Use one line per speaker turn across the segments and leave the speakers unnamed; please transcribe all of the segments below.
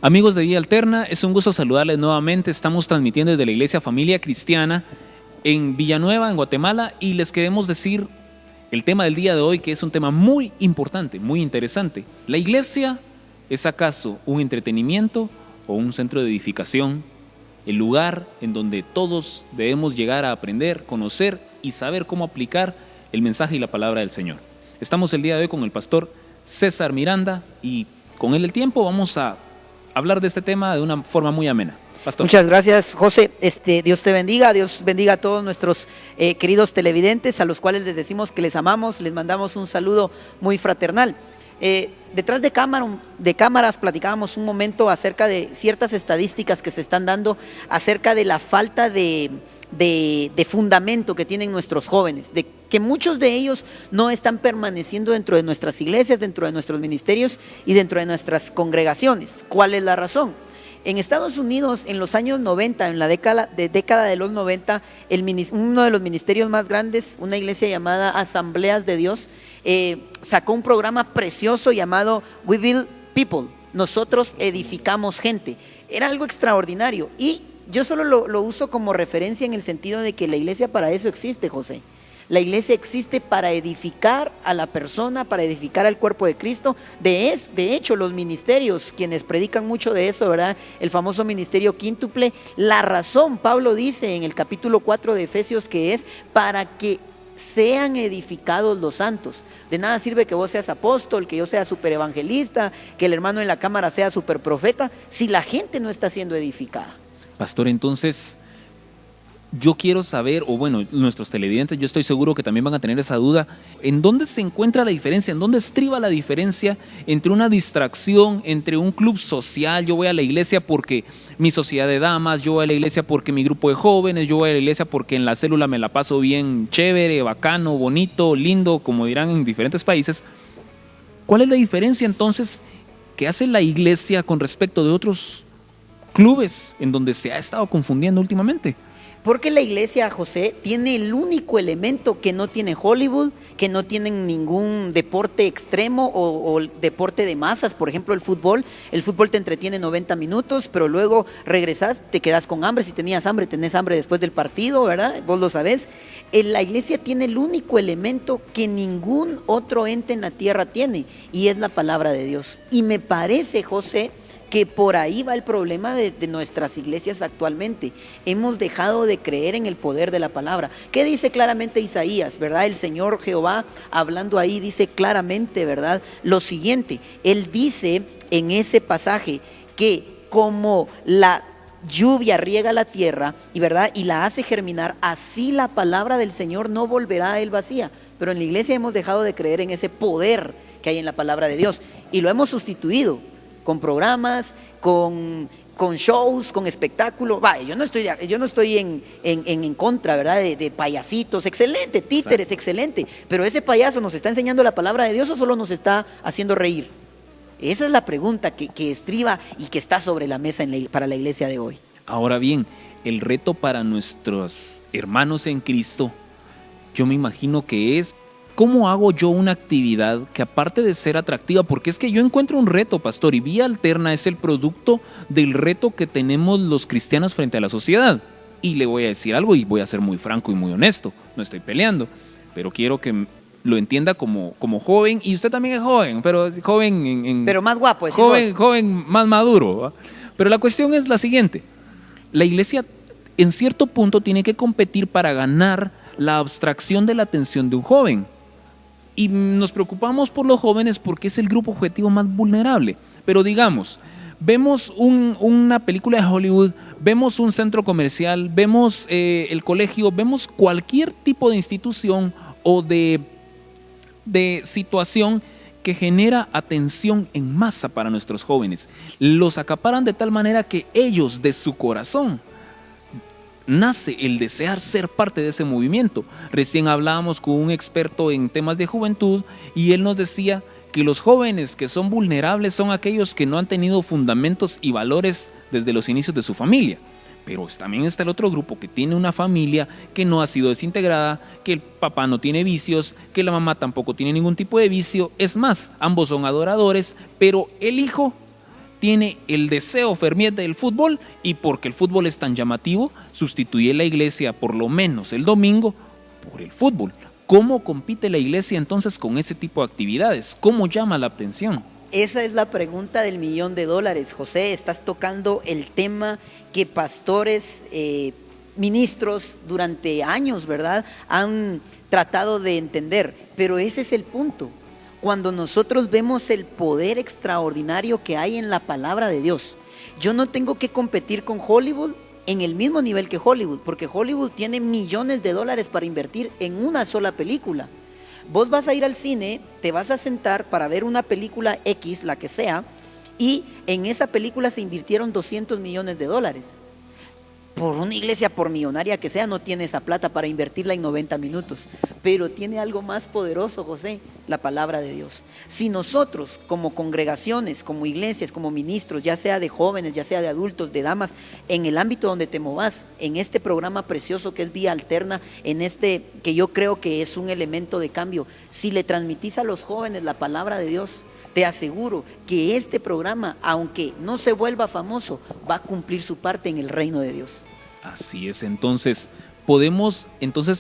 Amigos de Vida Alterna, es un gusto saludarles nuevamente. Estamos transmitiendo desde la Iglesia Familia Cristiana en Villanueva, en Guatemala, y les queremos decir el tema del día de hoy, que es un tema muy importante, muy interesante. ¿La iglesia es acaso un entretenimiento o un centro de edificación? El lugar en donde todos debemos llegar a aprender, conocer y saber cómo aplicar el mensaje y la palabra del Señor. Estamos el día de hoy con el pastor César Miranda y con él el tiempo vamos a hablar de este tema de una forma muy amena. Pastor.
Muchas gracias, José. Dios te bendiga, Dios bendiga a todos nuestros queridos televidentes, a los cuales les decimos que les amamos, les mandamos un saludo muy fraternal. Detrás de cámaras platicábamos un momento acerca de ciertas estadísticas que se están dando acerca de la falta de fundamento que tienen nuestros jóvenes, de que muchos de ellos no están permaneciendo dentro de nuestras iglesias, dentro de nuestros ministerios y dentro de nuestras congregaciones. ¿Cuál es la razón? En Estados Unidos, en los años 90, en la década de los 90, uno de los ministerios más grandes, una iglesia llamada Asambleas de Dios, sacó un programa precioso llamado We Build People, nosotros edificamos gente. Era algo extraordinario y yo solo lo uso como referencia en el sentido de que la iglesia para eso existe, José. La iglesia existe para edificar a la persona, para edificar al cuerpo de Cristo. De hecho, los ministerios, quienes predican mucho de eso, ¿verdad? El famoso ministerio quíntuple, la razón, Pablo dice en el capítulo 4 de Efesios, que es para que sean edificados los santos. De nada sirve que vos seas apóstol, que yo sea super evangelista, que el hermano en la cámara sea super profeta, si la gente no está siendo edificada.
Pastor, entonces yo quiero saber, o bueno, nuestros televidentes, yo estoy seguro que también van a tener esa duda, ¿en dónde se encuentra la diferencia? ¿En dónde estriba la diferencia entre una distracción, entre un club social? Yo voy a la iglesia porque mi sociedad de damas, yo voy a la iglesia porque mi grupo de jóvenes, yo voy a la iglesia porque en la célula me la paso bien chévere, bacano, bonito, lindo, como dirán en diferentes países. ¿Cuál es la diferencia entonces que hace la iglesia con respecto de otros clubes en donde se ha estado confundiendo últimamente?
Porque la iglesia, José, tiene el único elemento que no tiene Hollywood, que no tienen ningún deporte extremo o deporte de masas. Por ejemplo, el fútbol te entretiene 90 minutos, pero luego regresas, te quedas con hambre. Si tenías hambre, tenés hambre después del partido, ¿verdad? Vos lo sabés. La iglesia tiene el único elemento que ningún otro ente en la tierra tiene, y es la palabra de Dios. Y me parece, José, que por ahí va el problema de nuestras iglesias actualmente. Hemos dejado de creer en el poder de la palabra. ¿Qué dice claramente Isaías, verdad? El Señor Jehová, hablando ahí, dice claramente, ¿verdad? Lo siguiente, Él dice en ese pasaje que como la lluvia riega la tierra y verdad y la hace germinar, así la palabra del Señor no volverá a él vacía. Pero en la iglesia hemos dejado de creer en ese poder que hay en la palabra de Dios y lo hemos sustituido con programas, con shows, con espectáculos. Yo no estoy en contra, ¿verdad? De payasitos, excelente, títeres, exacto, excelente. Pero ese payaso nos está enseñando la palabra de Dios o solo nos está haciendo reír. Esa es la pregunta que estriba y que está sobre la mesa para la iglesia de hoy.
Ahora bien, el reto para nuestros hermanos en Cristo, yo me imagino que es: ¿cómo hago yo una actividad que, aparte de ser atractiva, porque es que yo encuentro un reto, pastor, y Vida Alterna es el producto del reto que tenemos los cristianos frente a la sociedad? Y le voy a decir algo y voy a ser muy franco y muy honesto, no estoy peleando, pero quiero que lo entienda como joven, y usted también es joven, pero joven
pero más guapo,
joven más maduro, ¿va? Pero la cuestión es la siguiente: la iglesia en cierto punto tiene que competir para ganar la abstracción de la atención de un joven. Y nos preocupamos por los jóvenes porque es el grupo objetivo más vulnerable. Pero digamos, vemos una película de Hollywood, vemos un centro comercial, vemos el colegio, vemos cualquier tipo de institución o de situación que genera atención en masa para nuestros jóvenes. Los acaparan de tal manera que ellos, de su corazón, nace el desear ser parte de ese movimiento. Recién hablábamos con un experto en temas de juventud y él nos decía que los jóvenes que son vulnerables son aquellos que no han tenido fundamentos y valores desde los inicios de su familia. Pero también está el otro grupo que tiene una familia que no ha sido desintegrada, que el papá no tiene vicios, que la mamá tampoco tiene ningún tipo de vicio. Es más, ambos son adoradores, pero el hijo tiene el deseo ferviente del fútbol y porque el fútbol es tan llamativo, sustituye la iglesia por lo menos el domingo por el fútbol. ¿Cómo compite la iglesia entonces con ese tipo de actividades? ¿Cómo llama la atención?
Esa es la pregunta del $1.000.000, José. Estás tocando el tema que pastores, ministros durante años, ¿verdad?, han tratado de entender. Pero ese es el punto. Cuando nosotros vemos el poder extraordinario que hay en la palabra de Dios, yo no tengo que competir con Hollywood en el mismo nivel que Hollywood, porque Hollywood tiene millones de dólares para invertir en una sola película. Vos vas a ir al cine, te vas a sentar para ver una película X, la que sea, y en esa película se invirtieron $200 millones. Por una iglesia, por millonaria que sea, no tiene esa plata para invertirla en 90 minutos, pero tiene algo más poderoso, José, la palabra de Dios. Si nosotros como congregaciones, como iglesias, como ministros, ya sea de jóvenes, ya sea de adultos, de damas, en el ámbito donde te movas, en este programa precioso que es Vía Alterna, en este que yo creo que es un elemento de cambio, si le transmitís a los jóvenes la palabra de Dios, te aseguro que este programa, aunque no se vuelva famoso, va a cumplir su parte en el reino de Dios.
Así es, entonces podemos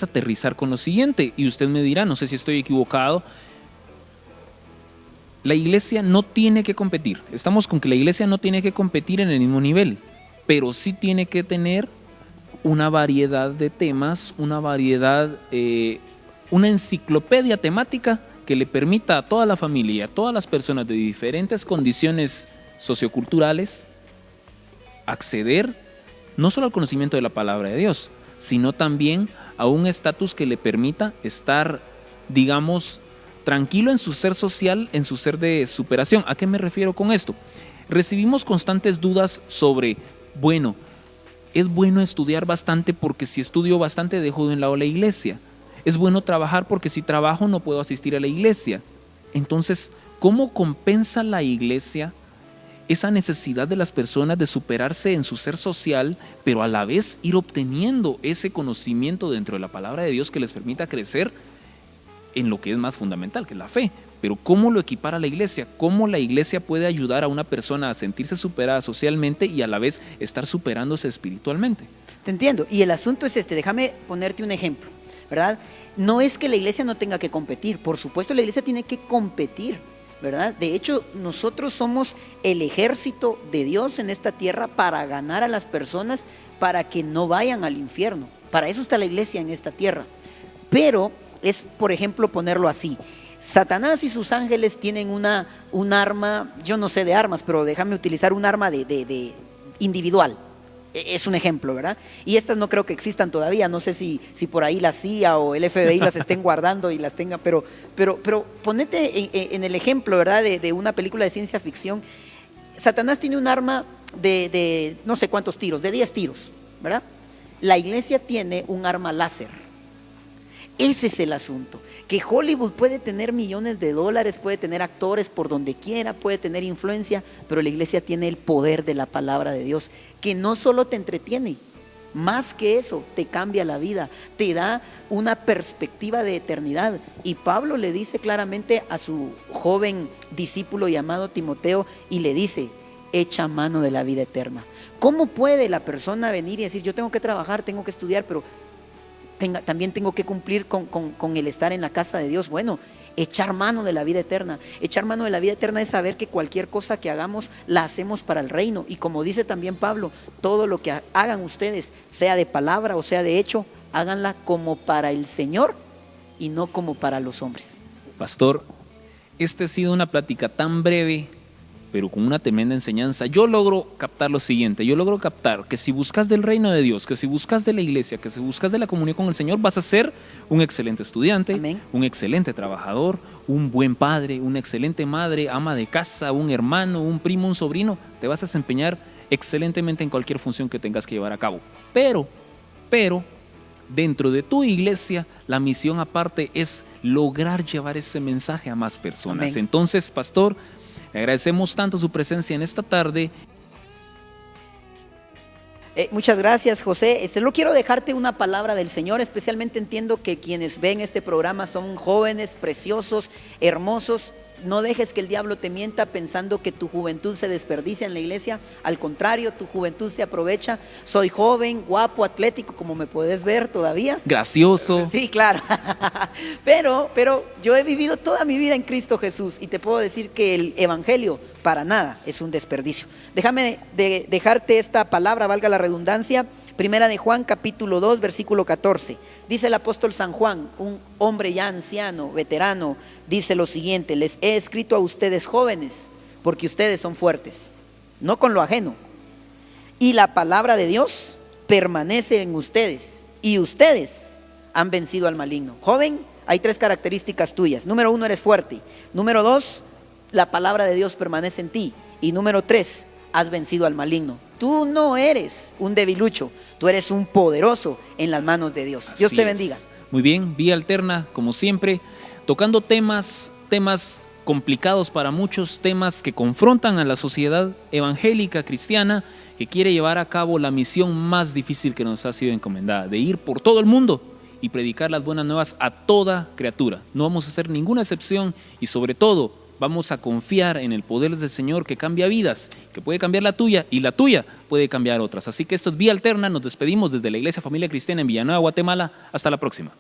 aterrizar con lo siguiente, y usted me dirá, no sé si estoy equivocado, la iglesia no tiene que competir, estamos con que la iglesia no tiene que competir en el mismo nivel, pero sí tiene que tener una variedad de temas, una enciclopedia temática que le permita a toda la familia, a todas las personas de diferentes condiciones socioculturales acceder no solo al conocimiento de la palabra de Dios, sino también a un estatus que le permita estar, digamos, tranquilo en su ser social, en su ser de superación. ¿A qué me refiero con esto? Recibimos constantes dudas sobre, bueno, es bueno estudiar bastante porque si estudio bastante dejo de un lado la iglesia. Es bueno trabajar porque si trabajo no puedo asistir a la iglesia. Entonces, ¿cómo compensa la iglesia esa necesidad de las personas de superarse en su ser social, pero a la vez ir obteniendo ese conocimiento dentro de la palabra de Dios que les permita crecer en lo que es más fundamental, que es la fe? Pero ¿cómo lo equipara la iglesia? ¿Cómo la iglesia puede ayudar a una persona a sentirse superada socialmente y a la vez estar superándose espiritualmente?
Te entiendo. Y el asunto es este, déjame ponerte un ejemplo, ¿verdad? No es que la iglesia no tenga que competir, por supuesto la iglesia tiene que competir, ¿verdad? De hecho, nosotros somos el ejército de Dios en esta tierra para ganar a las personas para que no vayan al infierno. Para eso está la iglesia en esta tierra. Pero es, por ejemplo, ponerlo así. Satanás y sus ángeles tienen un arma, yo no sé de armas, pero déjame utilizar un arma de individual. Es un ejemplo, ¿verdad? Y estas no creo que existan todavía, no sé si por ahí la CIA o el FBI las estén guardando y las tengan, pero ponete en el ejemplo, ¿verdad? De una película de ciencia ficción. Satanás tiene un arma de no sé cuántos tiros, de 10 tiros, ¿verdad? La iglesia tiene un arma láser. Ese es el asunto, que Hollywood puede tener millones de dólares, puede tener actores por donde quiera, puede tener influencia, pero la iglesia tiene el poder de la palabra de Dios, que no solo te entretiene, más que eso, te cambia la vida, te da una perspectiva de eternidad. Y Pablo le dice claramente a su joven discípulo llamado Timoteo, y le dice, echa mano de la vida eterna. ¿Cómo puede la persona venir y decir, yo tengo que trabajar, tengo que estudiar, pero también tengo que cumplir con el estar en la casa de Dios? Bueno, echar mano de la vida eterna. Echar mano de la vida eterna es saber que cualquier cosa que hagamos la hacemos para el reino. Y como dice también Pablo, todo lo que hagan ustedes, sea de palabra o sea de hecho, háganla como para el Señor y no como para los hombres.
Pastor, esta ha sido una plática tan breve, pero con una tremenda enseñanza. Yo logro captar lo siguiente, yo logro captar que si buscas del reino de Dios, que si buscas de la iglesia, que si buscas de la comunión con el Señor, vas a ser un excelente estudiante,
Amén.
Un excelente trabajador, un buen padre, una excelente madre, ama de casa, un hermano, un primo, un sobrino. Te vas a desempeñar excelentemente en cualquier función que tengas que llevar a cabo. Pero, dentro de tu iglesia, la misión aparte es lograr llevar ese mensaje a más personas.
Amén.
Entonces, pastor, le agradecemos tanto su presencia en esta tarde.
Muchas gracias, José. Solo quiero dejarte una palabra del Señor. Especialmente entiendo que quienes ven este programa son jóvenes, preciosos, hermosos. No dejes que el diablo te mienta pensando que tu juventud se desperdicia en la iglesia. Al contrario, tu juventud se aprovecha. Soy joven, guapo, atlético, como me puedes ver todavía.
Gracioso.
Sí, claro. Pero yo he vivido toda mi vida en Cristo Jesús y te puedo decir que el evangelio para nada es un desperdicio. Déjame dejarte esta palabra, valga la redundancia. Primera de Juan, capítulo 2, versículo 14. Dice el apóstol San Juan, un hombre ya anciano, veterano, dice lo siguiente: les he escrito a ustedes jóvenes, porque ustedes son fuertes, no con lo ajeno. Y la palabra de Dios permanece en ustedes, y ustedes han vencido al maligno. Joven, hay 3 características tuyas. Número 1, eres fuerte. Número 2, la palabra de Dios permanece en ti. Y número 3, has vencido al maligno. Tú no eres un debilucho, tú eres un poderoso en las manos de Dios. Dios te bendiga.
Muy bien, Vía Alterna, como siempre, tocando temas complicados para muchos, temas que confrontan a la sociedad evangélica cristiana que quiere llevar a cabo la misión más difícil que nos ha sido encomendada, de ir por todo el mundo y predicar las buenas nuevas a toda criatura. No vamos a hacer ninguna excepción y sobre todo vamos a confiar en el poder del Señor que cambia vidas, que puede cambiar la tuya y la tuya puede cambiar otras. Así que esto es Vía Alterna, nos despedimos desde la Iglesia Familia Cristiana en Villanueva, Guatemala. Hasta la próxima.